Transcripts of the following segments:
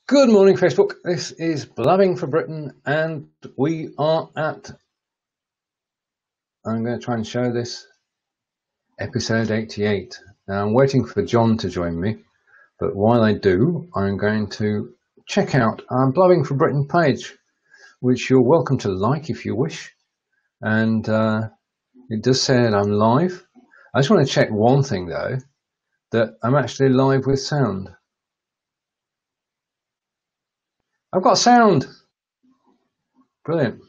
Good morning, Facebook. This is Blabbing for Britain, and we are at, I'm going to try and show this, episode 88. Now, I'm waiting for John to join me, but while I do, I'm going to check out our Blabbing for Britain page, which you're welcome to like if you wish. And it does say that I'm live. I just want to check one thing, though, that I'm actually live with sound. I've got sound. Brilliant.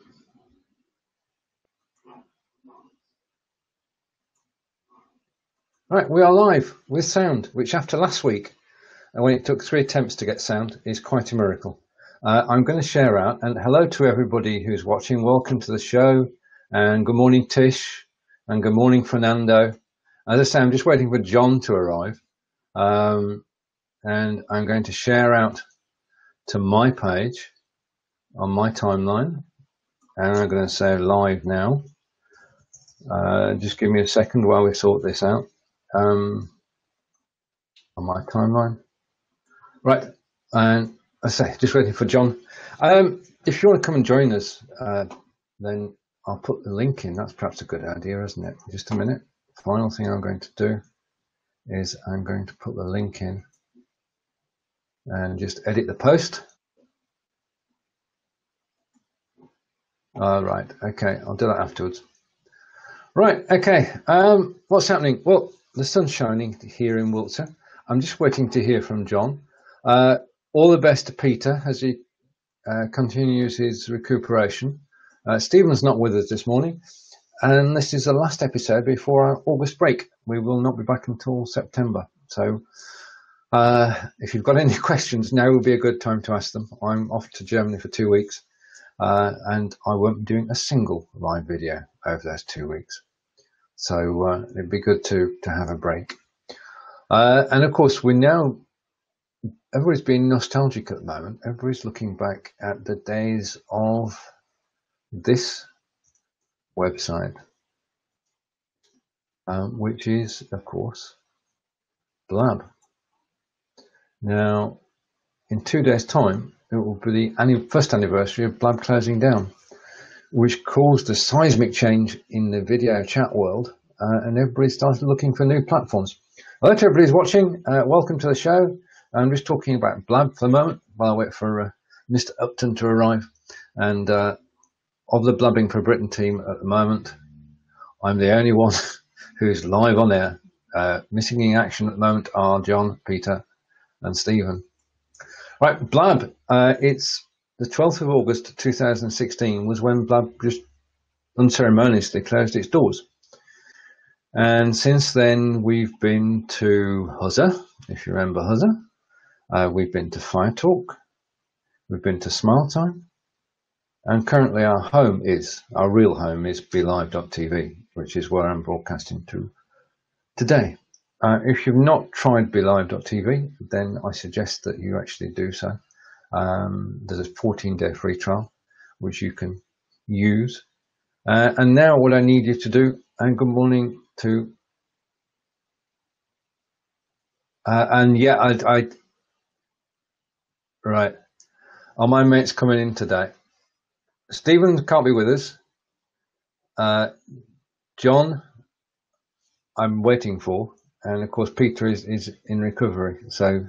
Right, we are live with sound, which after last week, when it took 3 attempts to get sound, is quite a miracle. I'm going to share out, and hello to everybody who's watching. Welcome to the show, and good morning, Tish, and good morning, Fernando. As I say, I'm just waiting for John to arrive, and I'm going to share out to my page on my timeline, and I'm going to say live now. Just give me a second while we sort this out on my timeline. Right, and I say, just waiting for John. If you want to come and join us, then I'll put the link in. That's perhaps a good idea, isn't it? Just a minute. Final thing I'm going to do is I'm going to put the link in and just edit the post. All right, okay, I'll do that afterwards. Right, okay, what's happening? Well, the sun's shining here in Wiltshire. I'm just waiting to hear from John. All the best to Peter as he continues his recuperation. Stephen's not with us this morning, and this is the last episode before our August break. We will not be back until September. So if you've got any questions, now would be a good time to ask them. I'm off to Germany for 2 weeks, and I won't be doing a single live video over those 2 weeks. So it'd be good to have a break. And of course, everybody's being nostalgic at the moment. Everybody's looking back at the days of this website, which is, of course, Blab. Now, in 2 days' time, it will be the first anniversary of Blab closing down, which caused a seismic change in the video chat world, and everybody started looking for new platforms. Hello to everybody who's watching. Welcome to the show. I'm just talking about Blab for the moment while I wait for Mr. Upton to arrive. And of the Blabbing for Britain team at the moment, I'm the only one who's live on air. Missing in action at the moment are John, Peter, and Stephen. Right, Blab. It's the 12th of August 2016 was when Blab just unceremoniously closed its doors. And since then, we've been to Huzzer, if you remember Huzzer. We've been to Fire Talk. We've been to Smile Time. And currently our real home is BeLive.tv, which is where I'm broadcasting to today. If you've not tried BeLive.tv, then I suggest that you actually do so. There's a 14-day free trial, which you can use. And now what I need you to do, and good morning to, right. Oh, my mate's coming in today. Stephen can't be with us. John, I'm waiting for, and of course Peter is in recovery. So,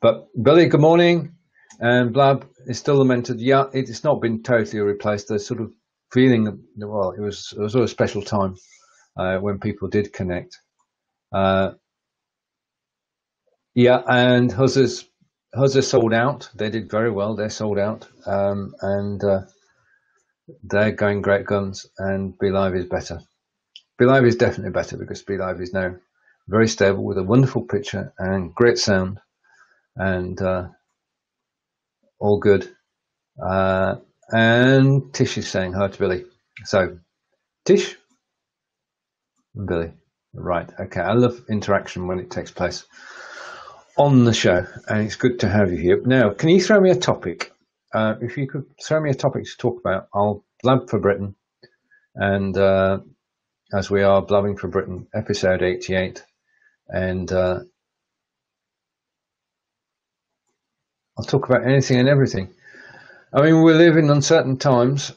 but Billy, good morning, and Blab is still lamented. Yeah, it's not been totally replaced. The sort of feeling, well, it was a special time when people did connect. Yeah, and Huzzer sold out. They did very well. They're sold out, and they're going great guns. And BeLive is better. BeLive is definitely better because BeLive is now very stable with a wonderful picture and great sound, and all good. And Tish is saying hi to Billy. So, Tish and Billy. Right, okay. I love interaction when it takes place on the show, and it's good to have you here. Now, can you throw me a topic? If you could throw me a topic to talk about, I'll blab for Britain, and as we are Blabbing for Britain, episode 88, and I'll talk about anything and everything. I mean, we live in uncertain times.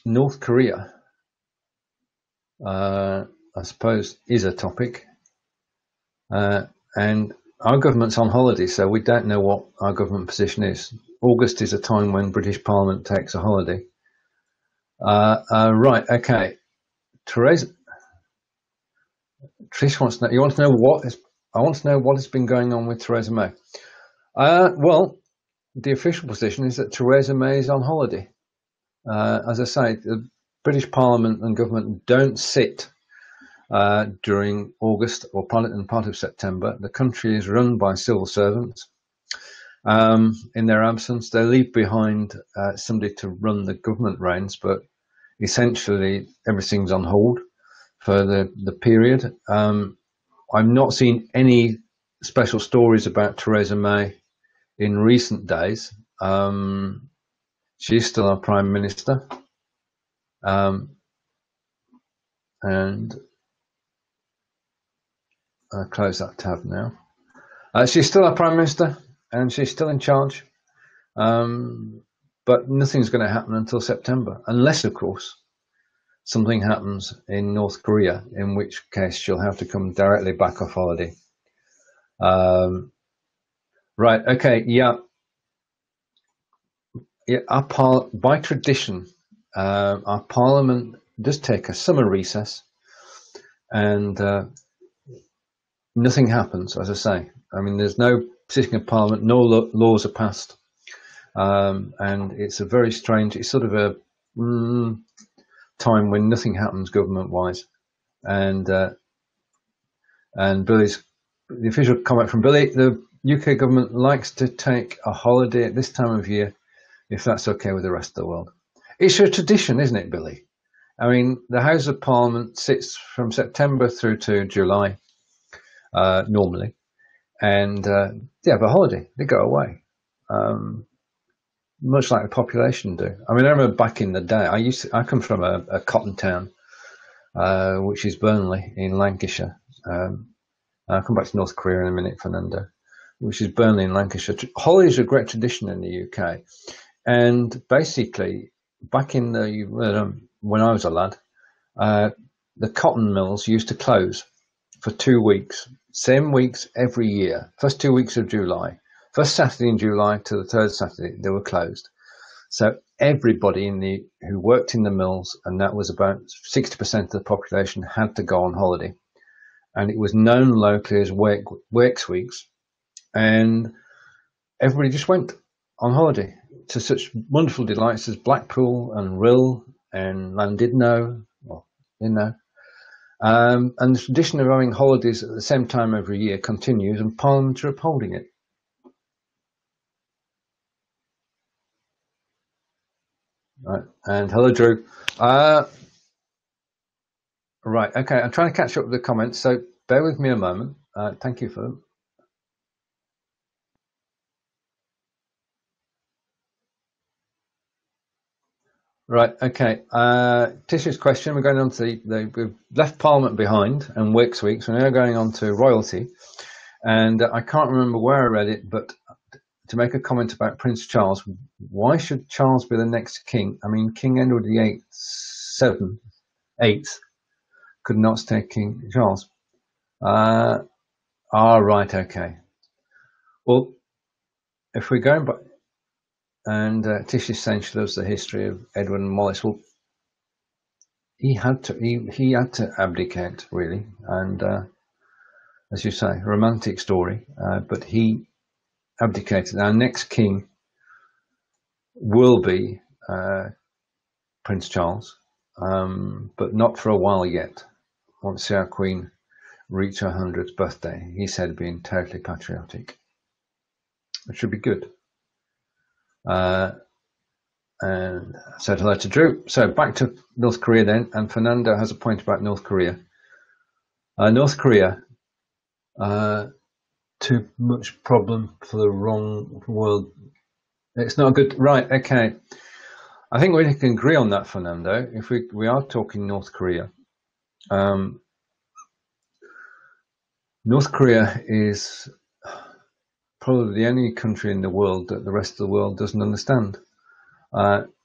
North Korea, I suppose, is a topic. And our government's on holiday, so we don't know what our government position is. August is a time when British Parliament takes a holiday. Right, okay. Trish wants to know. You want to know what is? I want to know what has been going on with Theresa May. Well, the official position is that Theresa May is on holiday. As I say, the British Parliament and government don't sit during August or part of September. The country is run by civil servants. In their absence, they leave behind somebody to run the government reins, but essentially everything's on hold for the period. I've not seen any special stories about Theresa May in recent days. She's still our Prime Minister. And I'll close that tab now. She's still our Prime Minister and she's still in charge. But nothing's going to happen until September, unless, of course, something happens in North Korea, in which case she'll have to come directly back off holiday. Right, okay, yeah. By tradition, our Parliament does take a summer recess, and nothing happens, as I say. I mean, there's no sitting of Parliament, no laws are passed, and it's a very strange, it's sort of a time when nothing happens government-wise. And Billy's, the official comment from Billy, the UK government likes to take a holiday at this time of year, if that's okay with the rest of the world. It's a tradition, isn't it, Billy? I mean, the House of Parliament sits from September through to July, normally, and they have a holiday. They go away, much like the population do. I mean, I remember back in the day, I come from a cotton town, which is Burnley in Lancashire. I'll come back to North Korea in a minute, Fernando, which is Burnley in Lancashire. Holidays are a great tradition in the UK. And basically, back in when I was a lad, the cotton mills used to close for 2 weeks, same weeks every year. First 2 weeks of July, first Saturday in July to the third Saturday, they were closed. So everybody who worked in the mills, and that was about 60% of the population, had to go on holiday. And it was known locally as Works Weeks, and everybody just went on holiday to such wonderful delights as Blackpool and Rhyl and Llandudno, and the tradition of having holidays at the same time every year continues, and Parliament are upholding it. Right, and hello, Drew. Right, okay, I'm trying to catch up with the comments, so bear with me a moment. Thank you for them. Right, okay. Tish's question, we're going on to we've left Parliament behind and Works Weeks, we're now going on to royalty. And I can't remember where I read it, but to make a comment about Prince Charles, why should Charles be the next king? I mean, King Edward VIII, 8th, could not stay King Charles. Right, okay. Well, if we're going by, and Tish is saying she loves the history of Edward and Wallace. Well, he had to abdicate, really, and as you say, romantic story. But he abdicated. Our next king will be Prince Charles, but not for a while yet. I want to see our Queen reach her 100th birthday. He said, being totally patriotic, which should be good. And said hello to Drew. So back to North Korea then, and Fernando has a point about North Korea. North Korea, too much problem for the wrong world. It's not good. Right, okay. I think we can agree on that, Fernando. If we are talking North Korea, North Korea is probably the only country in the world that the rest of the world doesn't understand.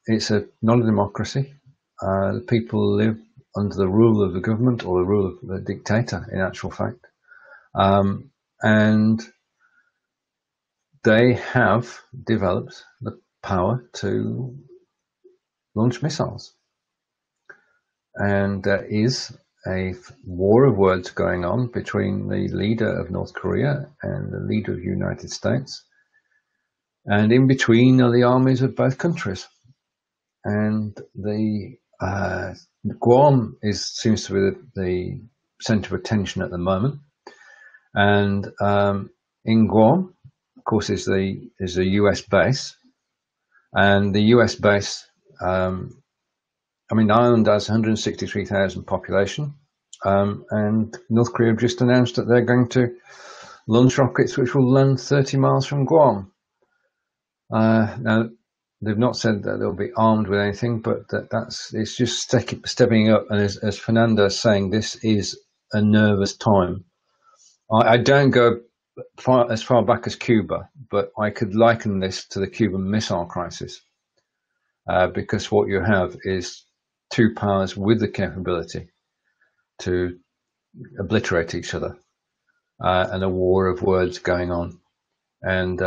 It's not a democracy. The people live under the rule of the government, or the rule of the dictator, in actual fact. And they have developed the power to launch missiles. And there is a war of words going on between the leader of North Korea and the leader of the United States. And in between are the armies of both countries. And the Guam seems to be the center of attention at the moment. And in Guam, of course, is a US base. And the US base, Ireland has 163,000 population. And North Korea have just announced that they're going to launch rockets which will land 30 miles from Guam. Now, they've not said that they'll be armed with anything, but it's just stepping up. And as Fernando is saying, this is a nervous time. I don't go as far back as Cuba, but I could liken this to the Cuban Missile Crisis, because what you have is two powers with the capability to obliterate each other, and a war of words going on. And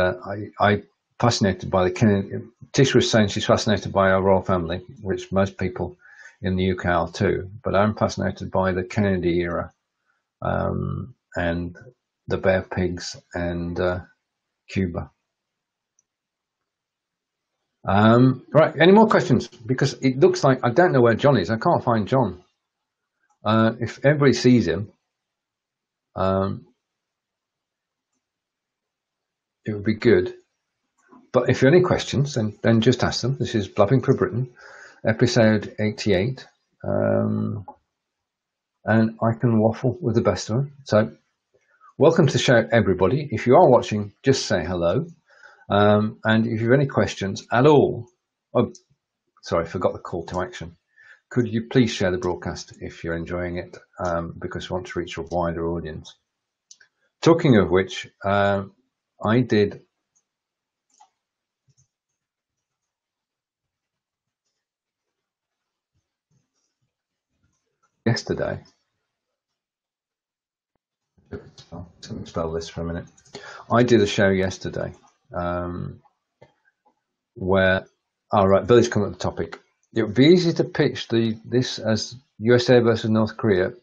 I'm fascinated by the Kennedy. Tish was saying she's fascinated by our royal family, which most people in the UK are too, but I'm fascinated by the Kennedy era, and the Bear Pigs and Cuba. Right, any more questions? Because it looks like I don't know where John is. I can't find John. If everybody sees him, it would be good. But if you have any questions, then just ask them. This is Blabbing for Britain, episode 88. And I can waffle with the best of them. So welcome to the show, everybody. If you are watching, just say hello. And if you have any questions at all, sorry, I forgot the call to action. Could you please share the broadcast if you're enjoying it, because we want to reach a wider audience. Talking of which, I did yesterday. Let me spell this for a minute. I did a show yesterday where, right, Billy's come up with the topic. It would be easy to pitch this as USA versus North Korea.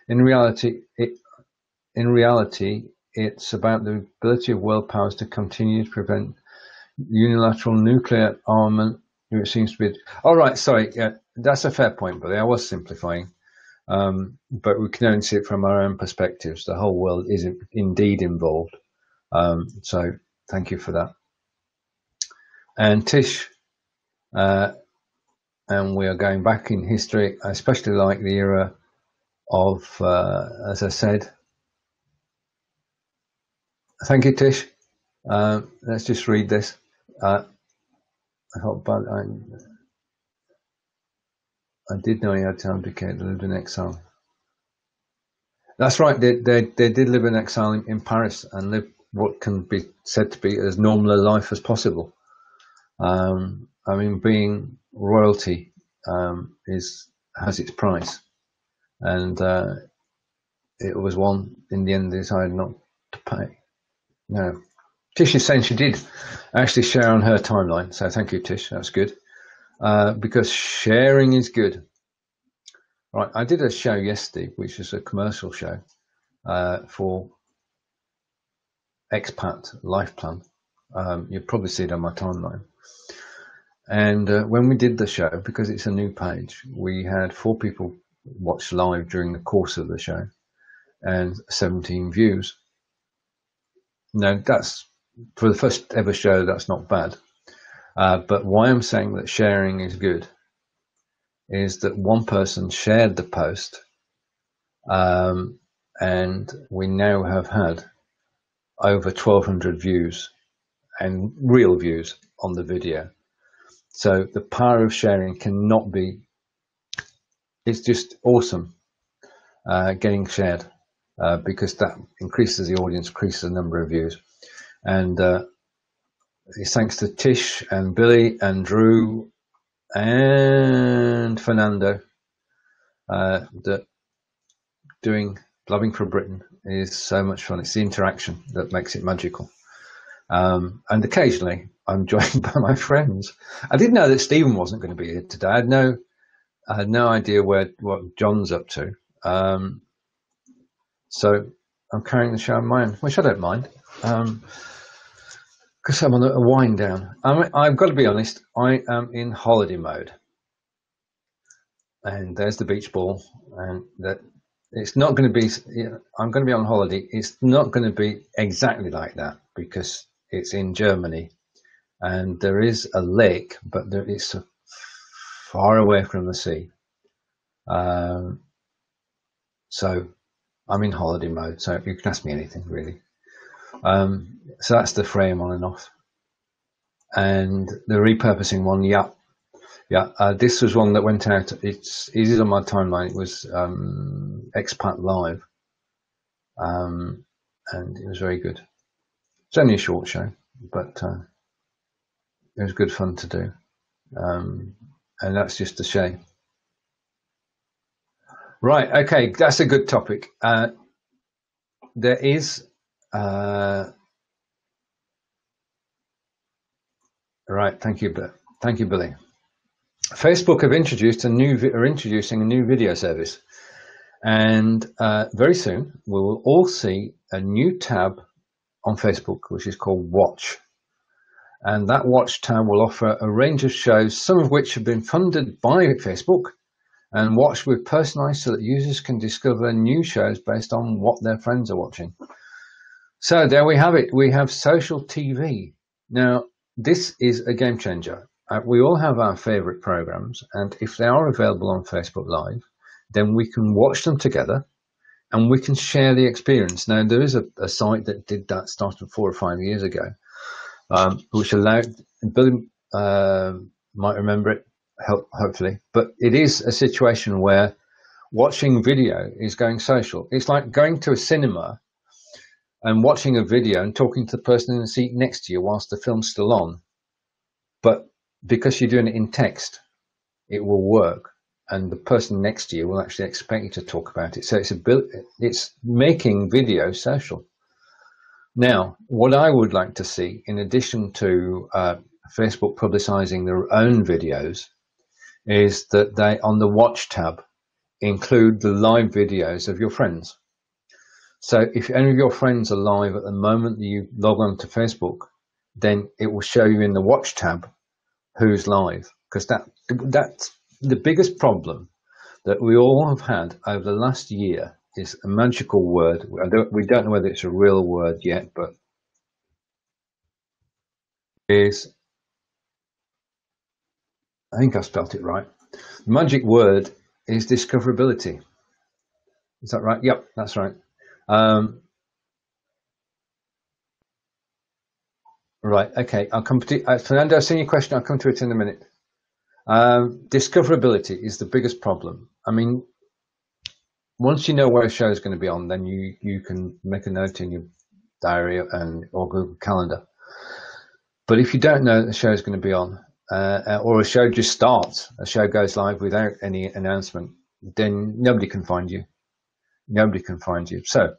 In reality, it's about the ability of world powers to continue to prevent unilateral nuclear armament. It seems to be. Oh, right, sorry, yeah, that's a fair point, Billy. I was simplifying. But we can only see it from our own perspectives. The whole world is indeed involved. So thank you for that. And Tish, and we are going back in history. I especially like the era of, as I said. Thank you, Tish. Let's just read this. I did know he had to abdicate. They lived in exile. That's right. They did live in exile in Paris and live what can be said to be as normal a life as possible. Being royalty has its price, and it was one in the end they decided not to pay. No, Tish is saying she did actually share on her timeline. So thank you, Tish. That's good. Because sharing is good. Right, I did a show yesterday, which is a commercial show for Expat Life Plan. You'll probably see it on my timeline. And when we did the show, because it's a new page, we had 4 people watch live during the course of the show and 17 views. Now, that's for the first ever show, that's not bad. But why I'm saying that sharing is good is that one person shared the post, and we now have had over 1,200 views and real views on the video. So the power of sharing cannot be, it's just awesome getting shared, because that increases the audience, increases the number of views. And it's thanks to Tish and Billy and Drew and Fernando that doing Blabbing for Britain is so much fun. It's the interaction that makes it magical. And occasionally I'm joined by my friends. I didn't know that Stephen wasn't going to be here today. I had no idea what John's up to. So I'm carrying the show on my own, which I don't mind. Because I'm on a wind down. I've got to be honest, I am in holiday mode. And there's the beach ball. And that it's not going to be, I'm going to be on holiday. It's not going to be exactly like that because it's in Germany. And there is a lake, but it's far away from the sea. So I'm in holiday mode. So you can ask me anything, really. So that's the frame on and off. And the repurposing one, yeah. This was one that went out. It's easy on my timeline. It was Expat Live, and it was very good. It's only a short show, but it was good fun to do. And that's just a shame. Right. Okay. That's a good topic. There is. Right, thank you, Billy. Facebook have introducing a new video service, and very soon we will all see a new tab on Facebook, which is called Watch, and that Watch tab will offer a range of shows, some of which have been funded by Facebook, and Watch with personalized so that users can discover new shows based on what their friends are watching. So there we have it. We have social TV now. This is a game changer. We all have our favorite programs, and if they are available on Facebook Live, then we can watch them together and we can share the experience. Now, there is a site that did that, started 4 or 5 years ago, which allowed, Billy might remember it, hopefully, but it is a situation where watching video is going social. It's like going to a cinema and watching a video and talking to the person in the seat next to you whilst the film's still on. But because you're doing it in text, it will work. And the person next to you will actually expect you to talk about it. So it's making video social. Now, what I would like to see, in addition to Facebook publicizing their own videos, is that they, on the Watch tab, include the live videos of your friends. So if any of your friends are live at the moment that you log on to Facebook, then it will show you in the Watch tab who's live, because that's the biggest problem that we all have had over the last year is a magical word. We don't know whether it's a real word yet, but is, I think I spelt it right. The magic word is discoverability. Is that right? Yep, that's right. Right, okay, I'll come to Fernando, I've seen your question, I'll come to it in a minute. Discoverability is the biggest problem. I mean, once you know where a show is going to be on, then you can make a note in your diary or Google Calendar. But if you don't know that the show is going to be on, or a show just starts, a show goes live without any announcement, then nobody can find you. Nobody can find you. So,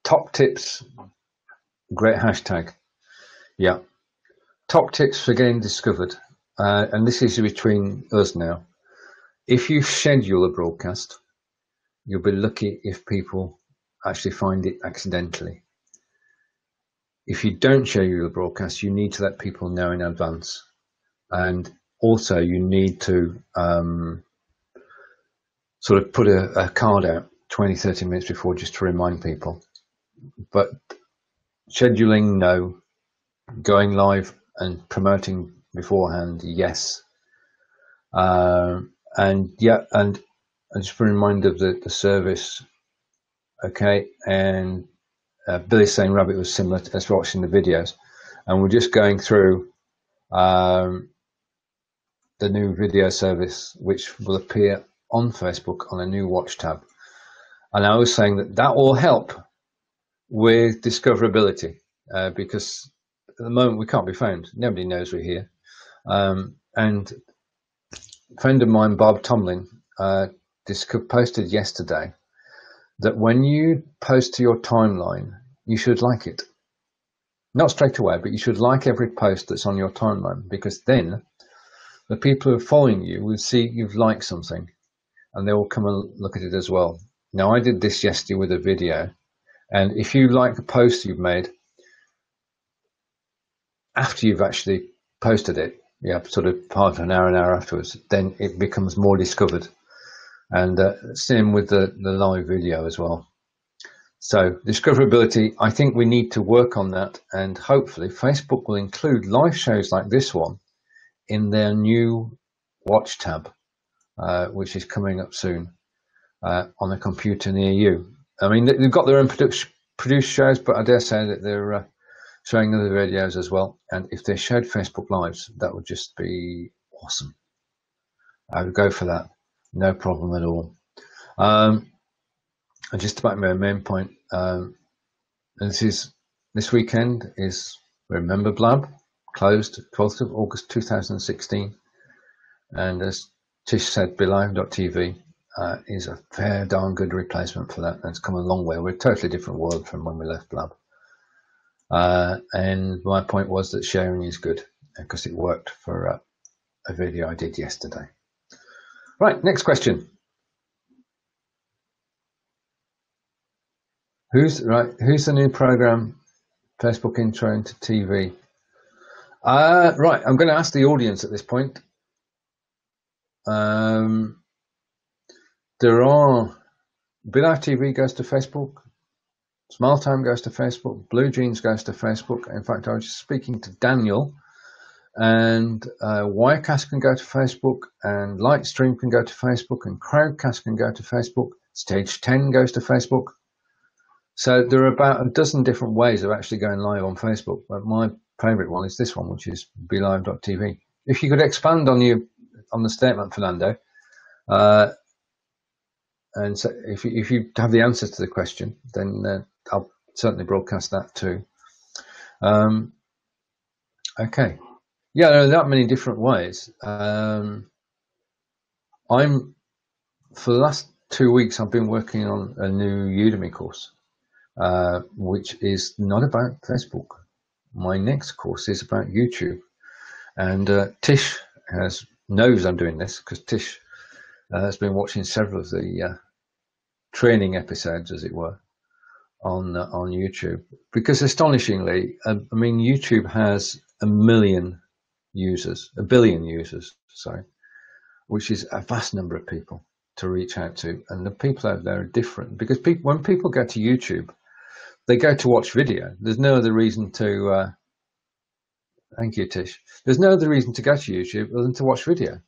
top tips, great hashtag. Yeah. Top tips for getting discovered. And this is between us now. If you schedule a broadcast, you'll be lucky if people actually find it accidentally. If you don't schedule a broadcast, you need to let people know in advance. And also you need to sort of put a card out 20, 30 minutes before just to remind people. But scheduling, no. Going live and promoting beforehand, yes. And yeah, and just a reminder of the service. Okay, and Billy's saying Rabbit was similar as watching the videos, and we're just going through the new video service, which will appear on Facebook on a new Watch tab. And I was saying that will help with discoverability. because at the moment we can't be found. Nobody knows we're here. And a friend of mine, Bob Tomlin, posted yesterday that when you post to your timeline, you should like it. Not straight away, but you should like every post that's on your timeline, because then the people who are following you will see you've liked something and they will come and look at it as well. Now, I did this yesterday with a video, and if you like a post you've made after you've actually posted it, sort of half an hour afterwards, then it becomes more discovered. And same with the live video as well. So discoverability, I think we need to work on that, and hopefully Facebook will include live shows like this one in their new watch tab, which is coming up soon on a computer near you. I mean, they've got their own produced shows, but I dare say that they're showing other videos as well. And if they showed Facebook Lives, that would just be awesome. I would go for that. No problem at all. And just about my main point, this weekend is Remember Blab, closed 12th of August 2016. And as Tish said, BeLive.tv is a fair darn good replacement for that. And it's come a long way. We're a totally different world from when we left Blab. And my point was that sharing is good, because it worked for a video I did yesterday. Right, next question. Who's the new program Facebook intro into TV? Right, I'm going to ask the audience at this point. There are BeLive TV goes to Facebook, Smile Time goes to Facebook, Blue Jeans goes to Facebook. In fact, I was just speaking to Daniel, and Wirecast can go to Facebook, and Lightstream can go to Facebook, and Crowdcast can go to Facebook. Stage 10 goes to Facebook. So there are about a dozen different ways of actually going live on Facebook, but my favorite one is this one, which is BeLive.tv. If you could expand on the statement, Fernando, and so if you have the answer to the question, then I'll certainly broadcast that too. Okay. Yeah, there are that many different ways. For the last 2 weeks, I've been working on a new Udemy course, which is not about Facebook. My next course is about YouTube. And Tish knows I'm doing this, because Tish has been watching several of the training episodes, as it were, on YouTube. Because astonishingly, I mean, YouTube has a billion users, sorry, which is a vast number of people to reach out to. And the people out there are different, because when people go to YouTube, they go to watch video. There's no other reason to, thank you, Tish. There's no other reason to go to YouTube other than to watch video.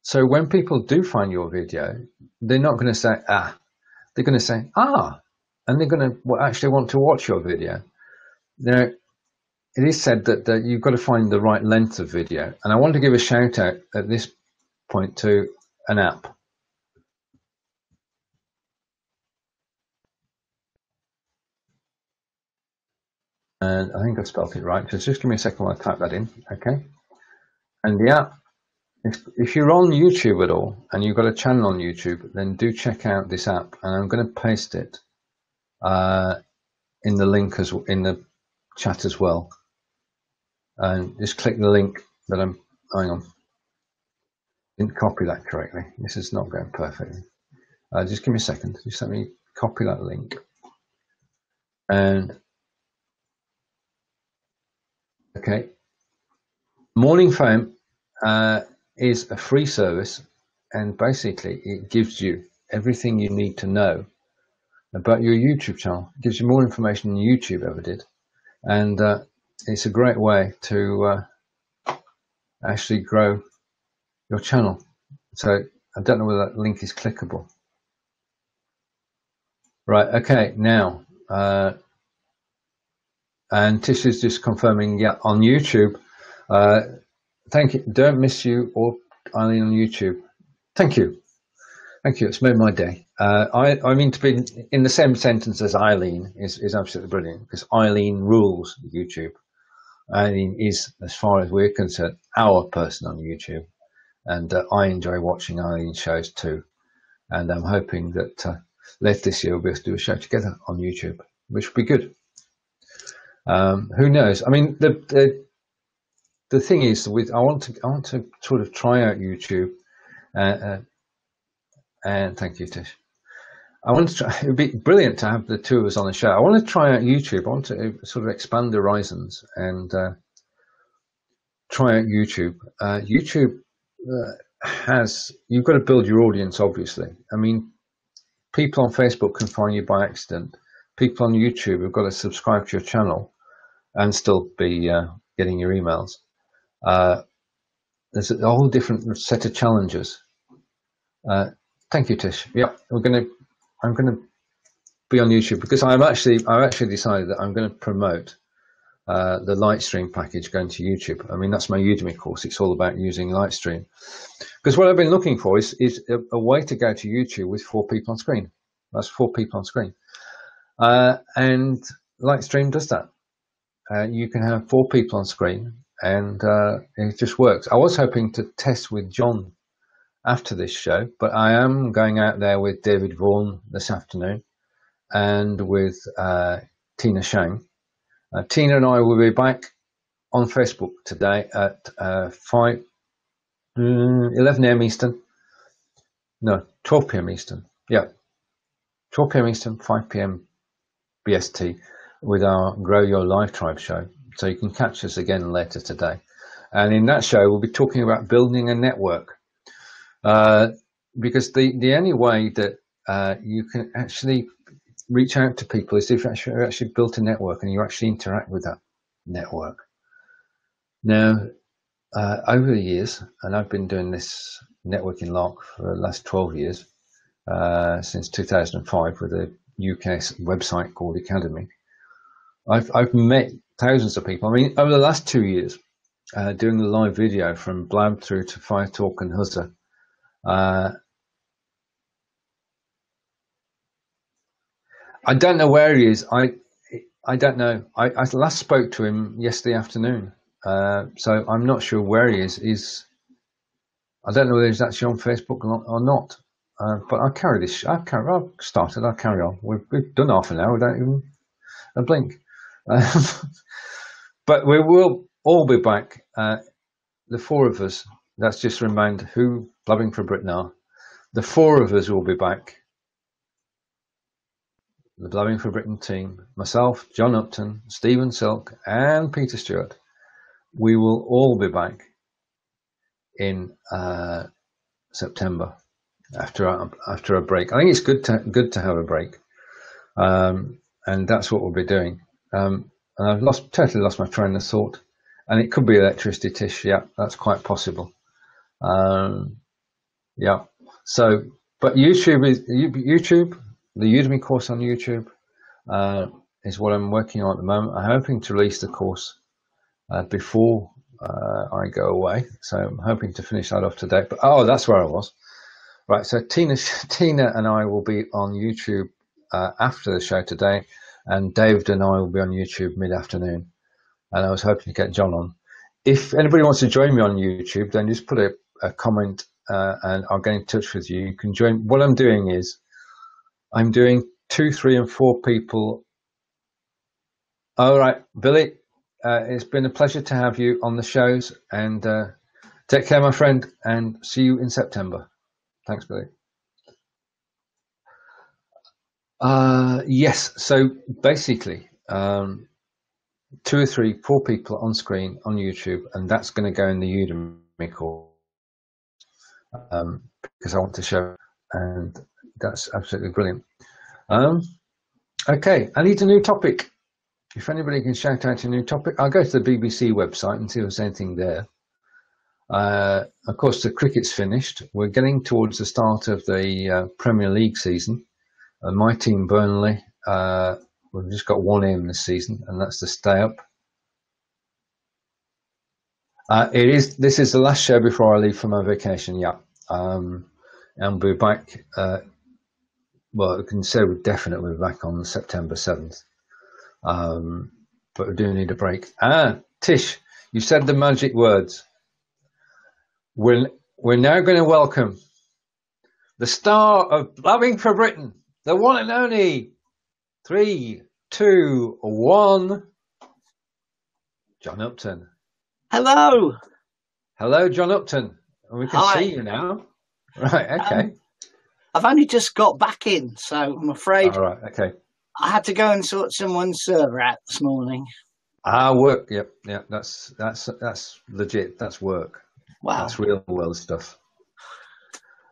So when people do find your video, they're not going to say, they're going to say, and they're going to actually want to watch your video. Now, it is said that you've got to find the right length of video. And I want to give a shout out at this point to an app. And I think I spelled it right. Just give me a second while I type that in, okay? And the app, if you're on YouTube at all and you've got a channel on YouTube, then do check out this app. And I'm going to paste it in the link in the chat as well. And just click the link that hang on. Didn't copy that correctly. This is not going perfectly. Just give me a second. Just let me copy that link. And okay, Morning Fame is a free service, and basically it gives you everything you need to know about your YouTube channel. It gives you more information than YouTube ever did, and it's a great way to actually grow your channel. So I don't know whether that link is clickable. Right, okay, now and Tish is just confirming, yeah, on YouTube. Thank you. Don't miss you or Eileen on YouTube. Thank you. Thank you. It's made my day. I mean, to be in the same sentence as Eileen is absolutely brilliant, because Eileen rules YouTube. Eileen is, as far as we're concerned, our person on YouTube, and I enjoy watching Eileen's shows too. And I'm hoping that later this year we'll be able to do a show together on YouTube, which would be good. Who knows? I mean, the thing is, I want to sort of try out YouTube, and thank you, Tish. I want to try. It would be brilliant to have the two of us on the show. I want to try out YouTube. I want to sort of expand the horizons and try out YouTube. YouTube you've got to build your audience, obviously. I mean, people on Facebook can find you by accident. People on YouTube have got to subscribe to your channel and still be getting your emails. There's a whole different set of challenges. Thank you, Tish. Yeah, I'm going to be on YouTube, because I've actually decided that I'm going to promote the Lightstream package going to YouTube. I mean, that's my Udemy course. It's all about using Lightstream, because what I've been looking for is a way to go to YouTube with 4 people on screen. That's 4 people on screen, and Lightstream does that. You can have 4 people on screen, and it just works. I was hoping to test with John after this show, but I am going out there with David Vaughan this afternoon, and with Tina Shang. Tina and I will be back on Facebook today at 11 a.m. Eastern. No, 12 p.m. Eastern. Yeah, 12 p.m. Eastern, 5 p.m. BST, with our Grow Your Live Tribe show. So you can catch us again later today. And in that show, we'll be talking about building a network. Because the only way that you can actually reach out to people is if you actually built a network and you actually interact with that network. Now, over the years, and I've been doing this networking lark for the last 12 years, since 2005, with a UK website called Academy. I've met thousands of people. I mean, over the last 2 years, doing the live video from Blab through to Fire Talk and Huzza, I don't know where he is. I don't know. I last spoke to him yesterday afternoon, so I'm not sure where he is. I don't know whether he's actually on Facebook or not. But I'll carry this. I've started. I'll carry on. We've done half an hour without even a blink. But we will all be back. The 4 of us. That's just to remind who Blabbing for Britain are. The 4 of us will be back. The Blabbing for Britain team, myself, John Upton, Stephen Silk, and Peter Stewart. We will all be back in September after a break. I think it's good to have a break, and that's what we'll be doing. And I've totally lost my train of thought, and it could be electricity, Tish. Yeah, that's quite possible. Yeah. So, but YouTube. The Udemy course on YouTube is what I'm working on at the moment. I'm hoping to release the course before I go away, so I'm hoping to finish that off today. But that's where I was. Right, so Tina and I will be on YouTube after the show today, and David and I will be on YouTube mid-afternoon. And I was hoping to get John on. If anybody wants to join me on YouTube, then just put a comment and I'll get in touch with you. You can join. What I'm doing is I'm doing 2, 3, and 4 people. All right, Billy, it's been a pleasure to have you on the shows, and take care, my friend, and see you in September. Thanks, Billy. Yes, so basically 2 or 3, 4 people on screen on YouTube, and that's going to go in the Udemy course, because I want to show, and that's absolutely brilliant. Okay, I need a new topic. If anybody can shout out a new topic, I'll go to the BBC website and see if there's anything there. Of course, the cricket's finished. We're getting towards the start of the Premier League season. My team, Burnley, we've just got 1 aim this season, and that's to stay up. This is the last show before I leave for my vacation. Yeah. and we'll be back. Well, we can say we're definitely back on September 7th. But we do need a break. Tish, you said the magic words. We're now going to welcome the star of Blabbing for Britain, the one and only 3, 2, 1, John Upton. Hello. Hello, John Upton. And we can see you now. Right, okay. I've only just got back in, so I'm afraid All right, okay. I had to go and sort someone's server out this morning. Work. Yep. That's legit. That's work. Wow. That's real world stuff.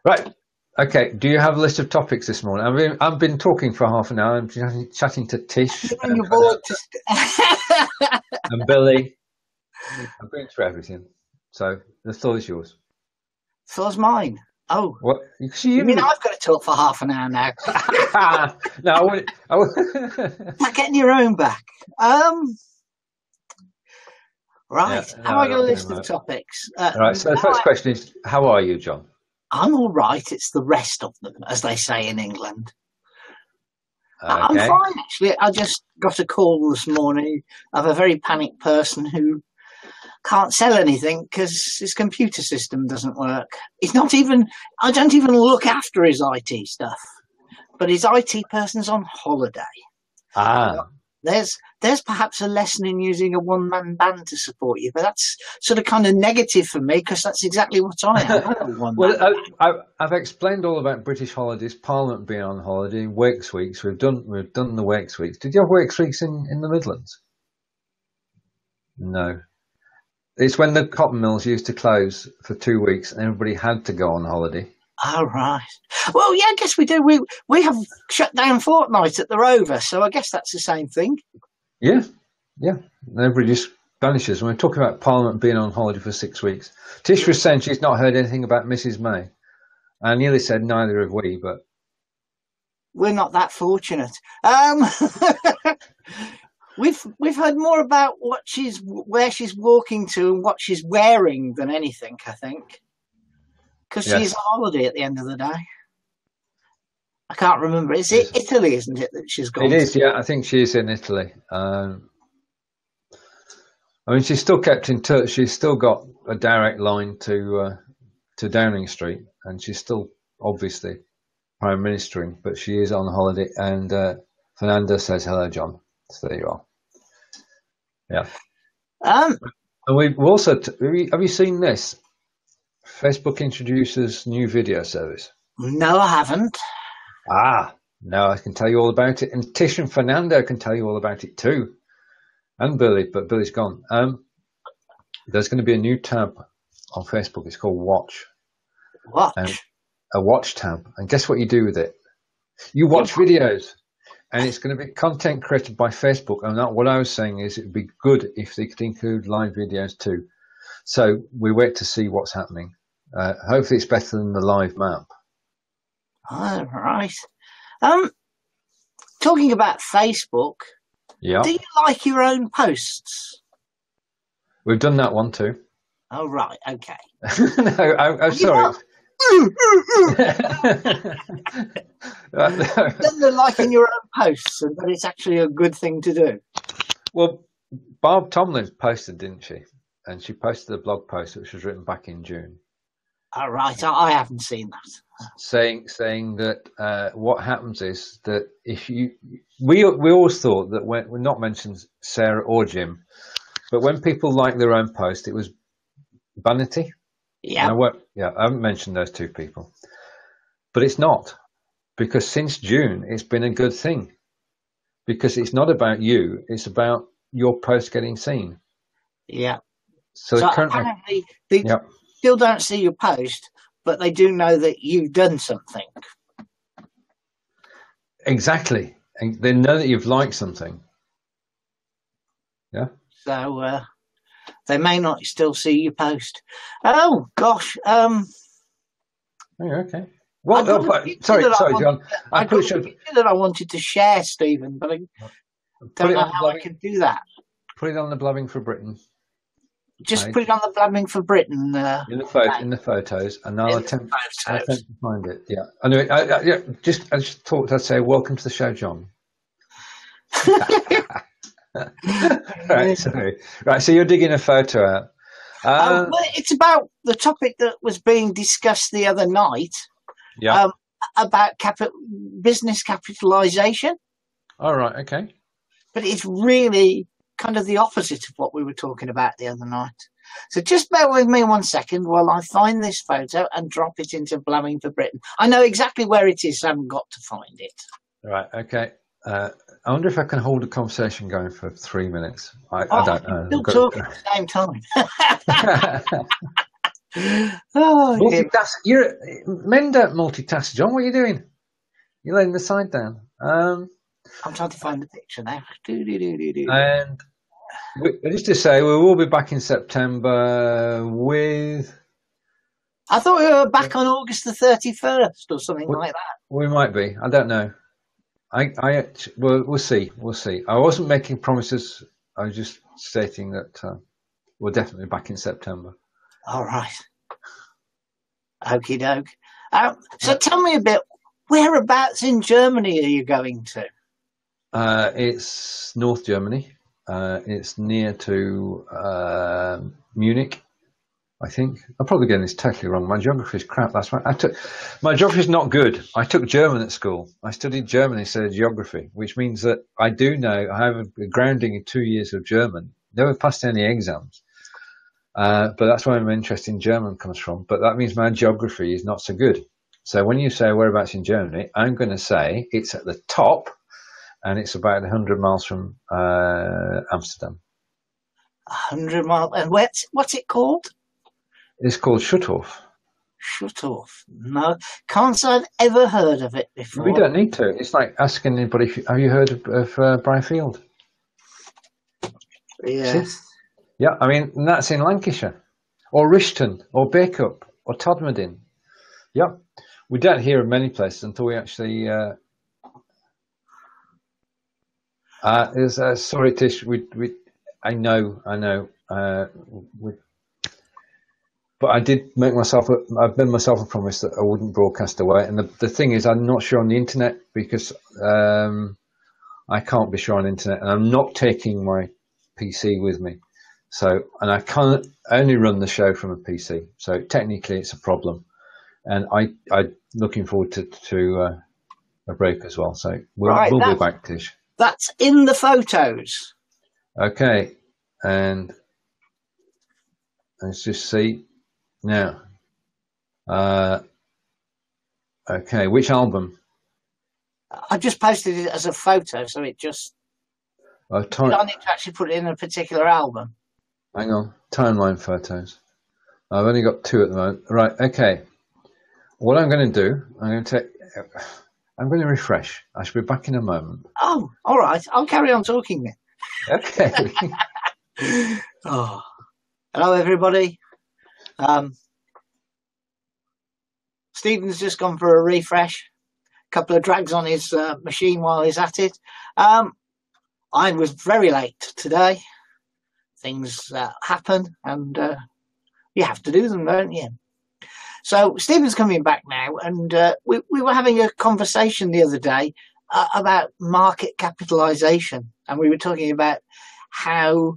Right. Okay. Do you have a list of topics this morning? I've been talking for half an hour. I'm chatting to Tish and Billy. I'm going through everything. So the floor is yours. Floor's mine. Oh, what? You mean I've got to talk for half an hour now? No, I wouldn't. Not getting your own back. Right. Yeah, have I got a list of topics? Right. So the first question is, how are you, John? I'm all right. It's the rest of them, as they say in England. Okay. I'm fine, actually. I just got a call this morning of a very panicked person who can't sell anything because his computer system doesn't work. I don't even look after his IT stuff, but his IT person's on holiday. There's perhaps a lesson in using a one-man band to support you, but that's sort of kind of negative for me because that's exactly what I am. Well, I've explained all about British holidays, Parliament being on holiday, Wakes Weeks. We've done the Wakes Weeks. Did you have Wakes Weeks in the Midlands? No. It's when the cotton mills used to close for 2 weeks and everybody had to go on holiday. Oh, right. Well, yeah, I guess we do. We have shut down fortnight at the Rover, so I guess that's the same thing. Yeah. Everybody just vanishes. When we're talking about Parliament being on holiday for 6 weeks, Tish was saying she's not heard anything about Mrs. May. I nearly said neither have we, but we're not that fortunate. We've heard more about where she's walking to and what she's wearing than anything, I think. Because she's on holiday at the end of the day. I can't remember. Is it Italy, isn't it, that she's gone? It is, yeah. I think she's in Italy. I mean, she's still kept in touch. She's still got a direct line to Downing Street, and she's still obviously Prime Ministering, but she is on holiday. And Fernando says, hello, John. So there you are. Yeah. And we've also, have you seen this? Facebook introduces new video service. No, I haven't. No, I can tell you all about it. And Tish and Fernando can tell you all about it too. And Billy, but Billy's gone. There's going to be a new tab on Facebook. It's called Watch. Watch? A Watch tab. And guess what you do with it? You watch videos. And it's going to be content created by Facebook. And what I was saying is it would be good if they could include live videos too. So we wait to see what's happening. Hopefully it's better than the live map. All right. Talking about Facebook, yeah. Do you like your own posts? We've done that one too. Oh, right. Okay. No, I'm sorry. Doesn't look like in your own posts, but it's actually a good thing to do. Well, Barb Tomlin posted, didn't she? And she posted a blog post which was written back in June. All right, I haven't seen that. Saying that what happens is that if we always thought that when we're not mentioned Sarah or Jim, but when people like their own post, it was vanity. Yeah. I haven't mentioned those two people, but it's not, because since June it's been a good thing, because it's not about you; it's about your post getting seen. Yeah. So apparently they still don't see your post, but they do know that you've done something. Exactly, and they know that you've liked something. Yeah. So they may not still see your post. Oh gosh. Oh, okay. Well, sorry, John. I got a picture that I wanted to share, Stephen, but I don't know how I can do that. Put it on the Blabbing for Britain Just I, put it on the Blabbing for Britain. in the photos, and I'll in the attempt photos. to find it. Yeah. Anyway, I just thought I'd say welcome to the show, John. Right. So you're digging a photo out. Well, it's about the topic that was being discussed the other night. Yeah. About business capitalisation. All right. Okay. But it's really kind of the opposite of what we were talking about the other night. So just bear with me 1 second while I find this photo and drop it into Blabbing for Britain. I know exactly where it is, so I haven't got to find it. Right. Okay. I wonder if I can hold a conversation going for 3 minutes. I don't know. Still talking at the same time. Men don't multitask, John. What are you doing? You're laying the side down. I'm trying to find the picture now. And just to say, we will be back in September with. I thought we were back on August the 31st or something like that. We might be. I don't know. We'll see. We'll see. I wasn't making promises. I was just stating that we're definitely back in September. All right. Okie doke. So tell me a bit. Whereabouts in Germany are you going to? It's North Germany. It's near to Munich, I think. I'm probably getting this totally wrong. My geography is crap. That's right. My geography is not good. I took German at school. I studied German instead of geography, which means that I do know. I have a grounding in 2 years of German. Never passed any exams. But that's where my interest in German comes from. But that means my geography is not so good. So when you say whereabouts in Germany, I'm going to say it's at the top, and it's about 100 miles from Amsterdam. 100 miles. And what's it called? It's called Schutthof. Schutthof. No, can't say I've ever heard of it before. We don't need to. It's like asking anybody, have you heard of Briarfield? Yes. See? Yeah, I mean, that's in Lancashire. Or Rishton, or Bacup, or Todmorden. Yeah. We don't hear of many places until we actually... sorry, Tish, I know. But I did I've made myself a promise that I wouldn't broadcast away. And the thing is, I'm not sure on the internet because I can't be sure on the internet, and I'm not taking my PC with me. So, and I can't only run the show from a PC. So technically, it's a problem. And I'm looking forward to a break as well. So we'll be back, Tish. That's in the photos. Okay, and let's just see now. Okay, which album? I just posted it as a photo, so it just. You don't need to actually put it in a particular album. Hang on, timeline photos. I've only got 2 at the moment. Right, okay. What I'm going to do, I'm going to refresh. I shall be back in a moment. Oh, all right. I'll carry on talking then. Okay. Oh, hello everybody. Stephen's just gone for a refresh. A couple of drags on his machine while he's at it. I was very late today. Things happen, and you have to do them, don't you? So Stephen's coming back now, and we were having a conversation the other day about market capitalisation, and we were talking about how,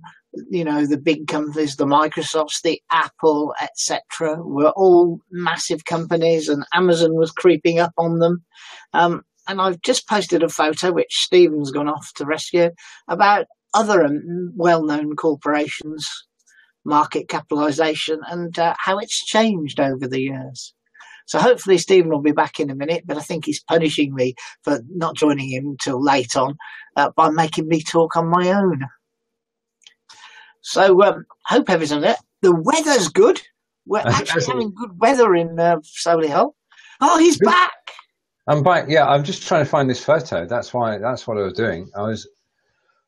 you know, the big companies, the Microsofts, the Apple, etc., were all massive companies, and Amazon was creeping up on them. And I've just posted a photo, which Stephen's gone off to rescue, about other well-known corporations' market capitalisation and how it's changed over the years. So hopefully Stephen will be back in a minute, but I think he's punishing me for not joining him till late on by making me talk on my own. So hope everything's there. The weather's good. We're actually having good weather in Solihull. Oh, he's back. I'm back. Yeah, I'm just trying to find this photo. That's what I was doing.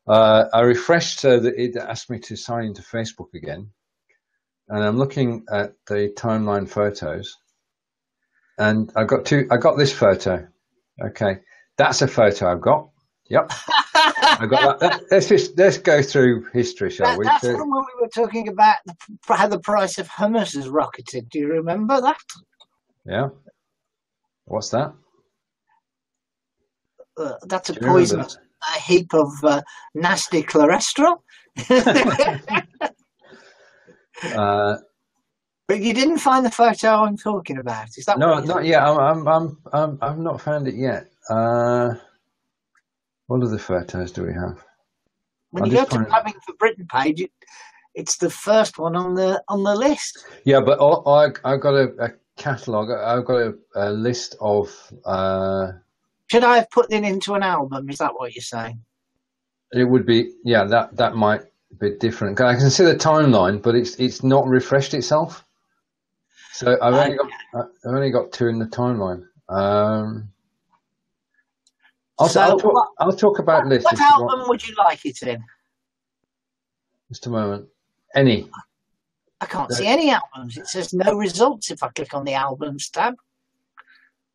I refreshed so that it asked me to sign into Facebook again, and I'm looking at the timeline photos, and I got this photo. Okay, that's a photo I've got. Yep. I got that. Let's go through history, shall we? That's from when we were talking about how the price of hummus has rocketed. Do you remember that? Yeah. What's that? That's a poisonous heap of nasty cholesterol. But you didn't find the photo I'm talking about. Is that no? Not yet. I've not found it yet. What other photos do we have? When you go to Blabbing for Britain page, it's the first one on the list. Yeah, but I've got a catalogue. I've got a list of. Should I have put it into an album? Is that what you're saying? It would be, yeah. That might be different. I can see the timeline, but it's not refreshed itself. So I've only got 2 in the timeline. I'll talk about lists. What album would you like it in? Just a moment. Any. I can't see any albums. It says no results if I click on the albums tab.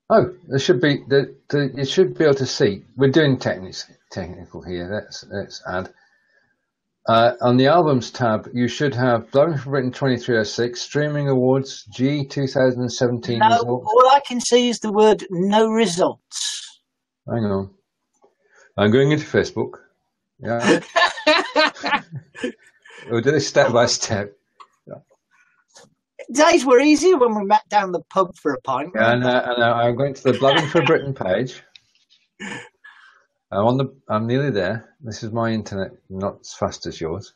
Oh, there should be. You should be able to see. We're doing technical here. Let's add. On the albums tab, you should have Blabbing for Britain 2306, Streaming Awards, G 2017 results. All I can see is the word no results. Hang on. I'm going into Facebook. Yeah. We'll do this step by step. Days were easier when we met down the pub for a pint. And I'm going to the Blabbing for Britain page. I'm nearly there. This is my internet, not as fast as yours.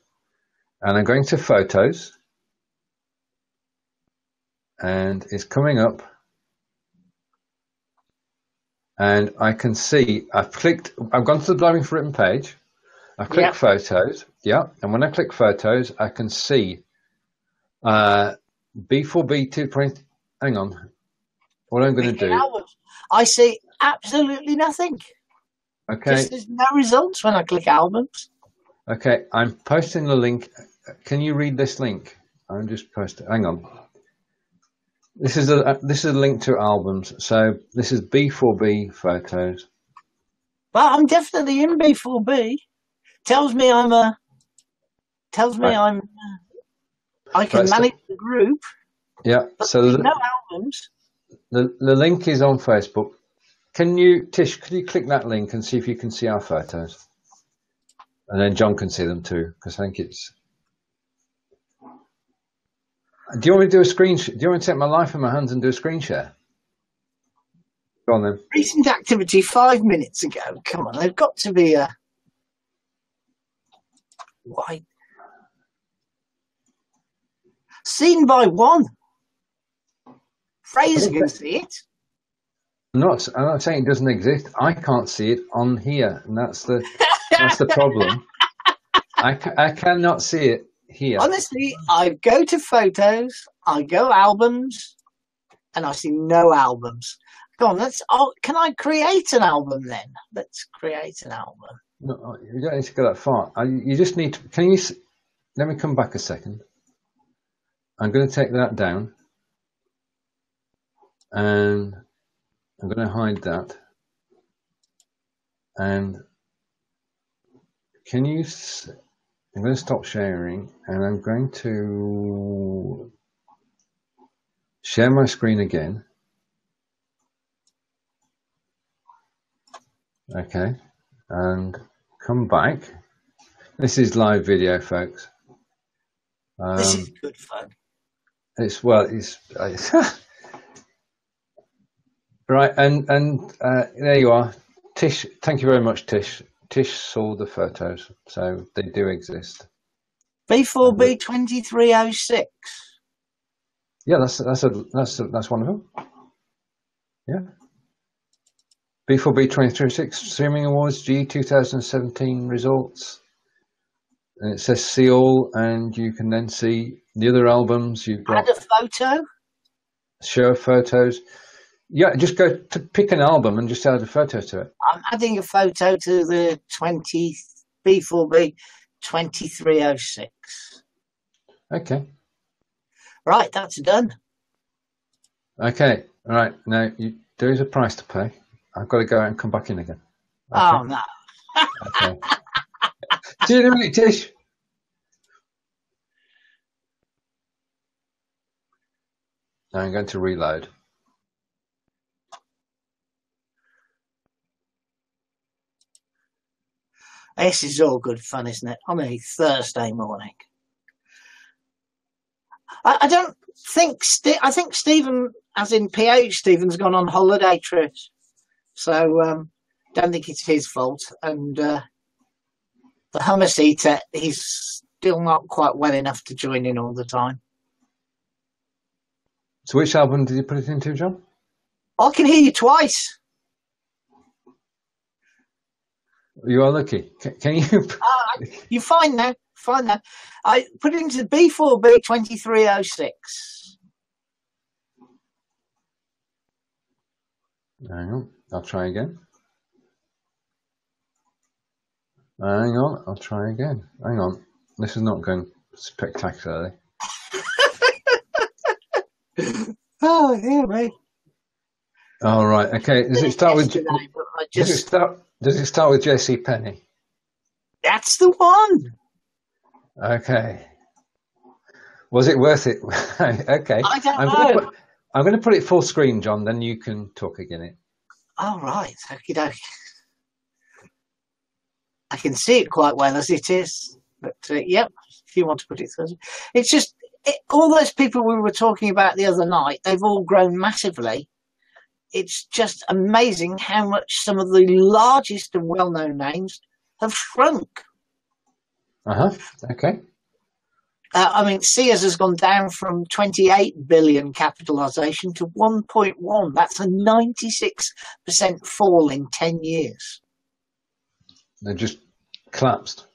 And I'm going to photos. And it's coming up. And I can see, I've gone to the Blabbing for Britain page. I've clicked photos. Yeah. And when I click photos, I can see B4B2. Hang on. What I'm going to do. I see absolutely nothing. Okay. There's no results when I click albums. Okay, I'm posting the link. Can you read this link? I'm just posting. Hang on. This is a link to albums. So this is B4B photos. Well, I'm definitely in B4B. Tells me I can manage the group. Yeah. So no albums. The link is on Facebook. Tish, could you click that link and see if you can see our photos? And then John can see them too, because I think it's... Do you want me to do a screen share? Do you want me to take my life in my hands and do a screen share? Go on then. Recent activity 5 minutes ago. Come on, they've got to be a... Why? Seen by one. Fraser can see it. I'm not saying it doesn't exist. I can't see it on here, and that's the problem. I cannot see it here. Honestly, I go to photos, I go albums, and I see no albums. Go on, can I create an album then? Let's create an album. No, you don't need to go that far. You just need to. Let me come back a second. I'm going to take that down, and I'm going to hide that. And I'm going to stop sharing, and I'm going to share my screen again. Okay, and come back. This is live video, folks. This is good fun. It's right, and there you are, Tish. Thank you very much, Tish. Tish saw the photos, so they do exist. B4B 2306. Yeah, that's one of them. Yeah. B4B 2306 Streaming Awards G 2017 results. And it says see all, and you can then see the other albums. You've got add a photo. Show photos. Yeah, just go to pick an album and just add a photo to it. I'm adding a photo to the B4B 2306. Okay. Right, that's done. Okay. All right. Now there is a price to pay. I've got to go out and come back in again. Okay. Oh no. Okay. See you in a minute, Tish. Now I'm going to reload. This is all good fun, isn't it? On a Thursday morning. I don't think I think Stephen, as in PH Stephen's gone on holiday trips, so don't think it's his fault. And the hummus eater, he's still not quite well enough to join in all the time. So which album did you put it into, John? I can hear you twice. You are lucky. Can you? You fine now. Fine now. I put it into B4B 2306. Hang on. I'll try again. Hang on. I'll try again. Hang on. This is not going spectacularly. Oh, yeah, mate. All right. Okay. Does it start with? Does it start with J.C. Penney? That's the one. Okay. Was it worth it? Okay. I don't know. I'm going to put it full screen, John. Then you can talk again. Oh, right. Okie dokie. I can see it quite well as it is. But, yep, if you want to put it through. It's just, all those people we were talking about the other night, they've all grown massively. It's just amazing how much some of the largest and well-known names have shrunk. Okay. I mean, Sears has gone down from 28 billion capitalisation to 1.1. That's a 96% fall in 10 years. They just collapsed.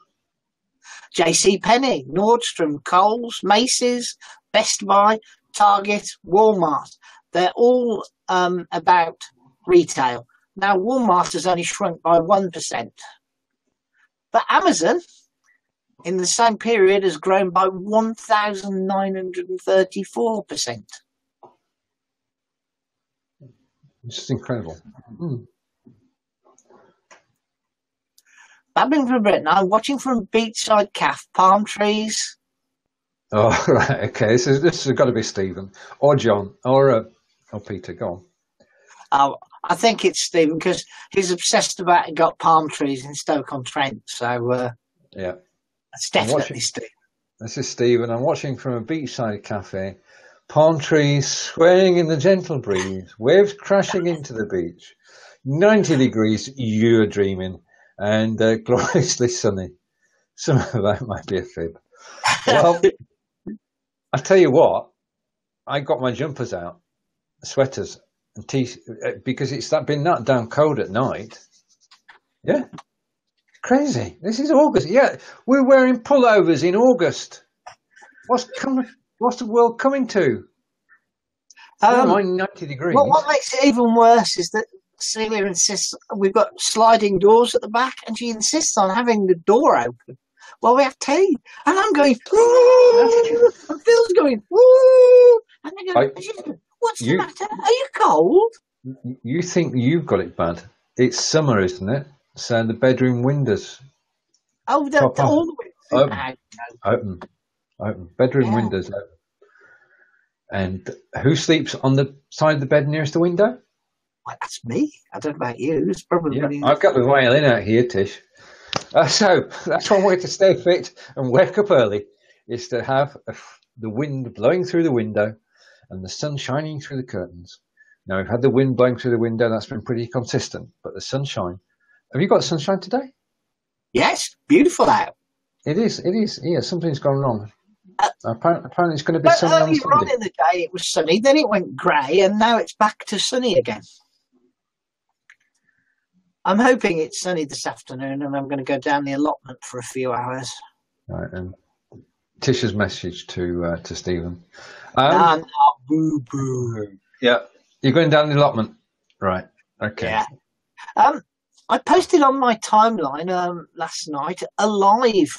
J.C. Penney, Nordstrom, Kohl's, Macy's, Best Buy, Target, Walmart. They're all about retail. Now, Walmart has only shrunk by 1%. But Amazon, in the same period, has grown by 1,934%. This is incredible. Blabbing from Britain. I'm watching from beachside calf, palm trees. Oh, right. Okay. This has got to be Stephen or John or Peter. Go on. I think it's Stephen because he's obsessed about got palm trees in Stoke-on-Trent. So, yeah. That's definitely Stephen. This is Stephen. I'm watching from a beachside cafe. Palm trees swaying in the gentle breeze. Waves crashing into the beach. 90 degrees, you're dreaming. And gloriously sunny. Some of that might be a fib. Well, I tell you what, I got my jumpers out, sweaters, and because it's been that damn cold at night. Yeah, crazy. This is August. Yeah, we're wearing pullovers in August. What's the world coming to? Never mind 90 degrees. Well, what makes it even worse is that Celia insists we've got sliding doors at the back, and she insists on having the door open while we have tea. And I'm going, and Phil's going, woo! And they go, what's the matter? Are you cold? You think you've got it bad. It's summer, isn't it? So the bedroom windows. Oh, all the way open. Bedroom windows open. And who sleeps on the side of the bed nearest the window? Well, that's me. I don't know about you. It's probably I've got the violin out here, Tish. So that's one way to stay fit and wake up early is to have the wind blowing through the window and the sun shining through the curtains. Now, we've had the wind blowing through the window. That's been pretty consistent. But the sunshine. Have you got sunshine today? Yes. Beautiful out. It is. Yeah, something's gone wrong. Apparently it's going to be sunny on Sunday. Earlier on in the day it was sunny, then it went grey, and now it's back to sunny again. I'm hoping it's sunny this afternoon, and I'm going to go down the allotment for a few hours. Right, and Tisha's message to Stephen. Boo boo. Yeah, you're going down the allotment, right? Okay. Yeah. I posted on my timeline last night a live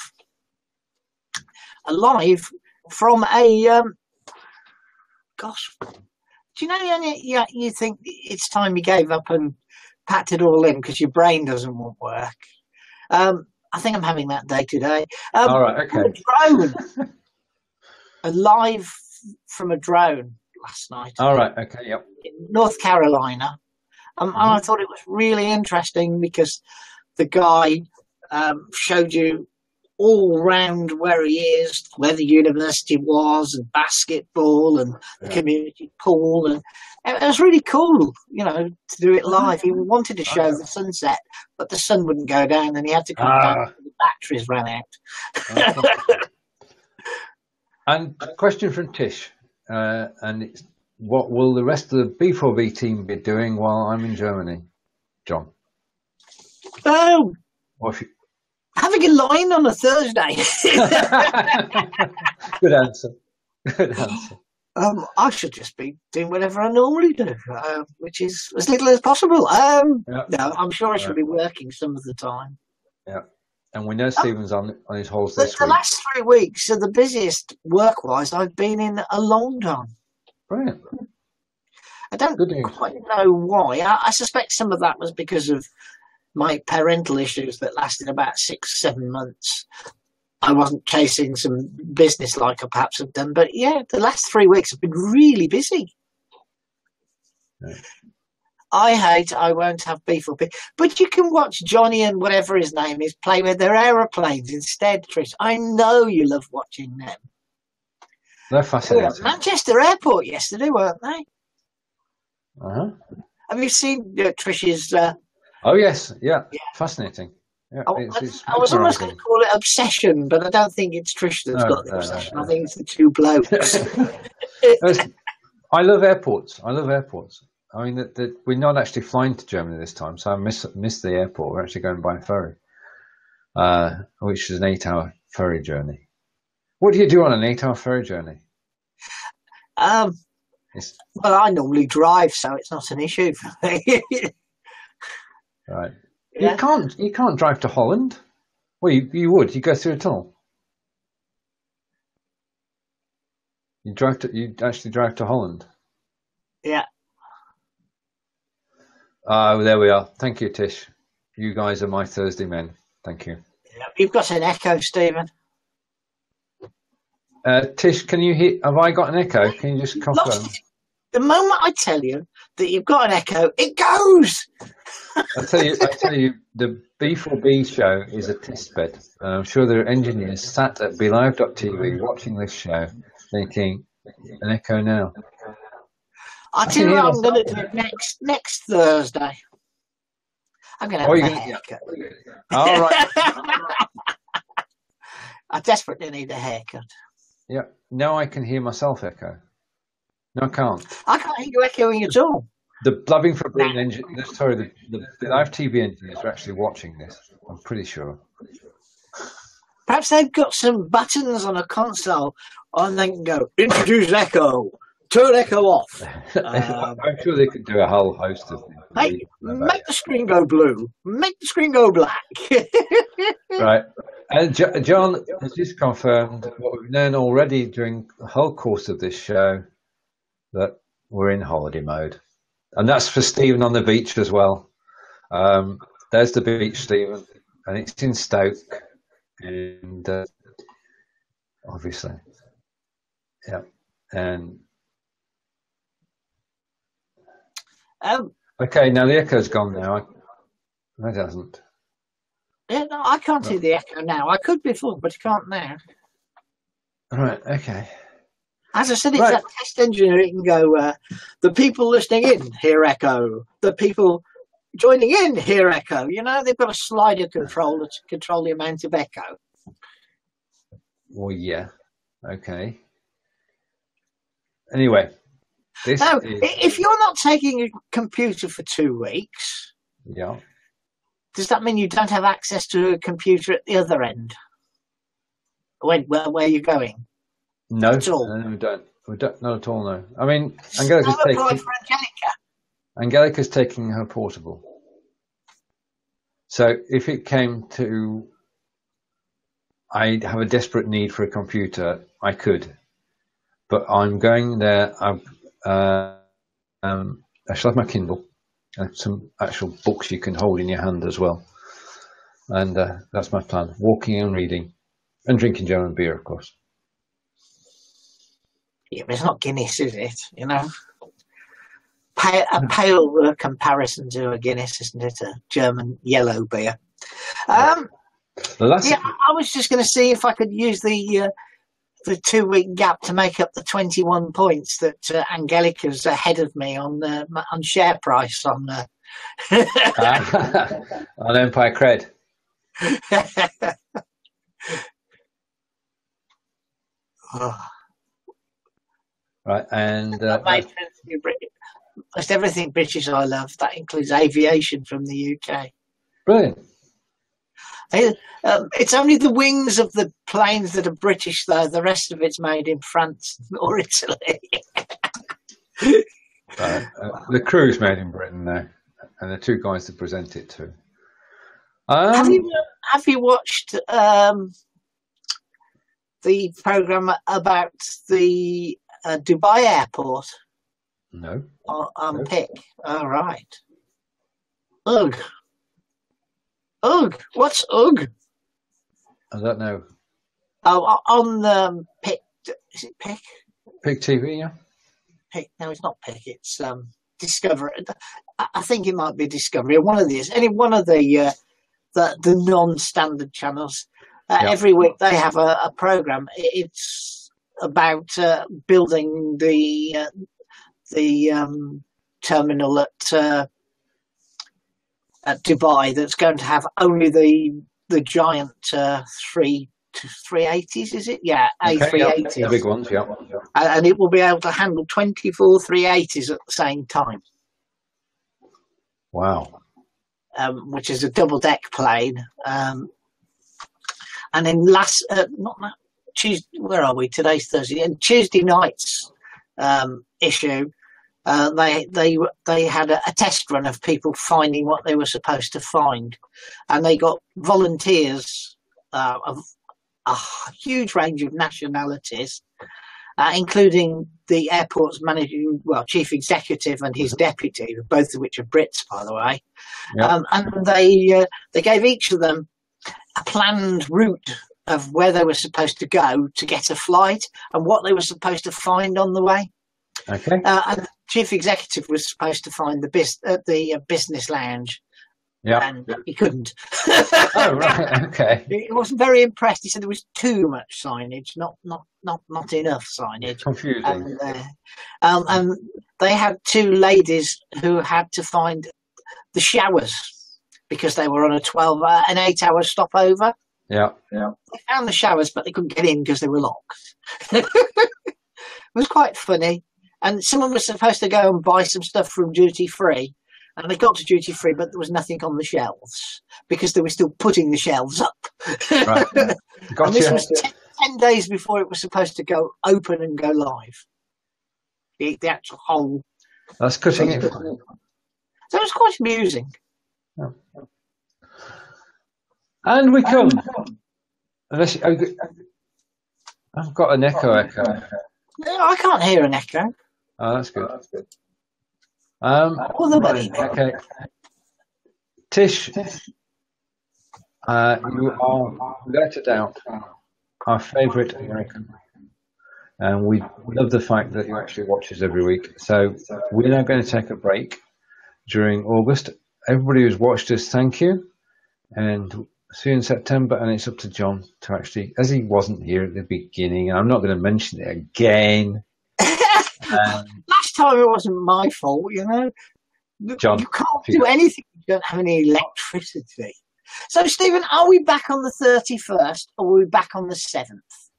from a gosh. Do you know you think it's time you gave up and packed it all in because your brain doesn't want work? I think I'm having that day today. All right, okay. A drone, a live from a drone last night. All right, okay, yep. In North Carolina. And I thought it was really interesting because the guy showed you all round where he is, where the university was, and basketball, and the community pool, and it was really cool, to do it live. He wanted to show the sunset, but the sun wouldn't go down, and he had to come back because the batteries ran out. And a question from Tish, and it's, what will the rest of the B4B team be doing while I'm in Germany, John? Oh, having a line on a Thursday. Good answer. Good answer. I should just be doing whatever I normally do, which is as little as possible. No, I'm sure I should be working some of the time. Yeah, and we know Stephen's on his horse this week. The last 3 weeks are the busiest work-wise I've been in a long time. Brilliant. I don't quite know why. I suspect some of that was because of my parental issues that lasted about 6-7 months. I wasn't chasing some business like I perhaps have done. But yeah, the last 3 weeks have been really busy. Right. I won't have B4B. But you can watch Johnny and whatever his name is play with their aeroplanes instead, Trish. I know you love watching them. They're fascinating. They were at Manchester Airport yesterday, weren't they? Uh-huh. Have you seen Trish's... Oh, yes. Yeah. Fascinating. Yeah, I was almost going to call it obsession, but I don't think it's Trish that's got the obsession. I think it's the two blokes. I love airports. I mean, we're not actually flying to Germany this time, so I miss the airport. We're actually going by ferry, which is an 8-hour ferry journey. What do you do on an 8-hour ferry journey? Well, I normally drive, so it's not an issue for me. Right. Yeah. You can't drive to Holland. Well, you would. You go through a tunnel. You actually drive to Holland. Yeah. There we are. Thank you, Tish. You guys are my Thursday men. Thank you. Yeah, you've got an echo, Stephen. Tish, can you hear? Have I got an echo? Can you just confirm? The moment I tell you that you've got an echo, it goes. I tell you, the B4B show is a test bed. I'm sure there are engineers sat at BeLive.tv watching this show, thinking, an echo now. I'll tell you what I'm going to do next Thursday. I'm going to have a haircut. All right. I desperately need a haircut. Yeah. Now I can hear myself echo. No, I can't. I can't hear you echoing at all. The Blabbing for Brain engineer. Sorry, the live TV engineers are actually watching this. I'm pretty sure. Perhaps they've got some buttons on a console, and they can go introduce echo, turn echo off. I'm sure they could do a whole host of things. Hey, make the screen go blue. Make the screen go black. Right. And John has just confirmed what we've known already during the whole course of this show, that we're in holiday mode. And that's for Stephen on the beach as well. There's the beach, Stephen, and it's in Stoke. And obviously, yeah. And okay, now the echo's gone now. It hasn't. Yeah, no, I can't hear the echo now. I could before, but I can't now. Right, okay. As I said, it's that test engineer. It can go, the people listening in hear echo. The people joining in hear echo. You know, they've got a slider controller to control the amount of echo. Well, yeah. Okay. Anyway. If you're not taking a computer for 2 weeks, yeah, does that mean you don't have access to a computer at the other end? Where you're going? No, at all? No, we don't. We don't. Not at all. No. I mean, Angelica's taking her portable. So if it came to, I have a desperate need for a computer, I could, but I'm going there. I shall have my Kindle and some actual books you can hold in your hand as well. And that's my plan, walking and reading and drinking German beer, of course. Yeah, but it's not Guinness, is it? You know, a pale comparison to a Guinness, isn't it? A German yellow beer. I was just going to see if I could use the 2-week gap to make up the 21 points that Angelica's ahead of me on share price on on Empire Cred. Oh. Right, and most everything British I love. That includes aviation from the UK. Brilliant. It's only the wings of the planes that are British, though. The rest of it's made in France or Italy. Right. The crew's made in Britain now, and the two guys that present it too. Have you watched the program about the Dubai airport? No. On Pick. All right. Ugh. Ugh. What's ugh? I don't know. Oh, on Pick. Is it Pick? Pick TV, yeah. Pick. No, it's not Pick. It's Discovery. I think it might be Discovery. One of these. Any one of the non-standard channels. Every week they have a program. It's about building the terminal at Dubai that's going to have only the giant 380s, is it? Yeah, A380s. The big ones, yeah. And it will be able to handle 24 380s at the same time. Wow. Which is a double-deck plane. And then Tuesday, where are we? Today's Thursday. And Tuesday night's issue, they had a test run of people finding what they were supposed to find, and they got volunteers of a huge range of nationalities, including the airport's chief executive and his deputy, both of which are Brits, by the way. Yep. And they gave each of them a planned route of where they were supposed to go to get a flight and what they were supposed to find on the way. Okay. And the chief executive was supposed to find the business lounge. Yeah. And he couldn't. Oh, right. Okay. He wasn't very impressed. He said there was too much signage, not enough signage. Confusing. And they had two ladies who had to find the showers because they were on an 8-hour stopover. Yeah. They found the showers, but they couldn't get in because they were locked. It was quite funny. And someone was supposed to go and buy some stuff from duty free. And they got to duty free, but there was nothing on the shelves because they were still putting the shelves up. Right. Gotcha. And this was 10 days before it was supposed to go open and go live. The actual whole. That's cutting it. So it was quite amusing. Yeah. And we come. Unless I've got an echo. No, I can't hear an echo. Oh, that's good. Okay. Tish, you are, without a doubt, our favourite American. And we love the fact that you actually watch us every week. So we're now going to take a break during August. Everybody who's watched us, thank you. And see you in September. And it's up to John to actually, as he wasn't here at the beginning, and I'm not going to mention it again. Last time it wasn't my fault, you know. John, you can't do anything if you don't have any electricity. So, Stephen, are we back on the 31st or are we back on the 7th?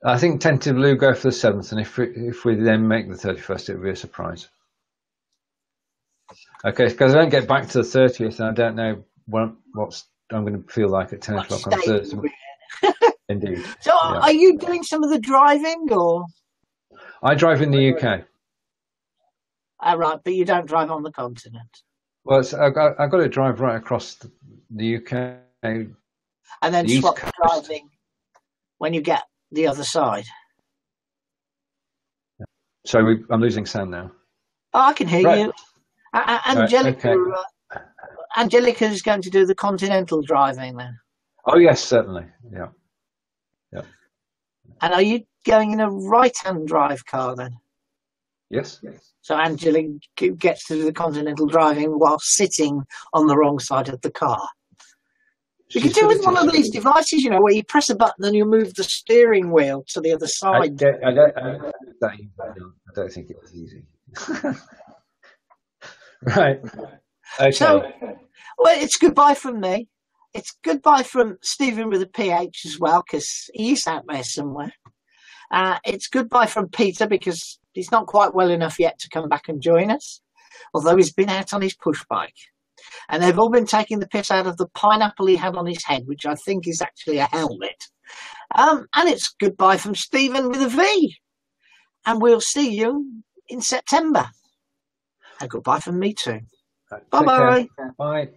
I think tentatively we'll go for the 7th, and if we then make the 31st, it'll be a surprise. Okay, because I don't get back to the 30th, and I don't know what I'm going to feel like at 10 o'clock on Thursday. Indeed. So, are you doing some of the driving, or? I drive in the UK. Right, but you don't drive on the continent. Well, I've got to drive right across the UK. And then swap driving when you get the other side. So I'm losing sound now. Oh, I can hear you. Angelica, right, okay. Angelica is going to do the continental driving then. Oh yes, certainly. Yeah. And are you going in a right-hand drive car then? Yes. So Angela gets to do the continental driving while sitting on the wrong side of the car. You can do it with one of these devices, where you press a button and you move the steering wheel to the other side. I don't think it was easy. Right. Okay. So, well, it's goodbye from me. It's goodbye from Stephen with a PH as well, because he's out there somewhere. It's goodbye from Peter, because he's not quite well enough yet to come back and join us, although he's been out on his push bike. And they've all been taking the piss out of the pineapple he had on his head, which I think is actually a helmet. And it's goodbye from Stephen with a V. And we'll see you in September. And goodbye from me too. Right, Bye-bye. Bye.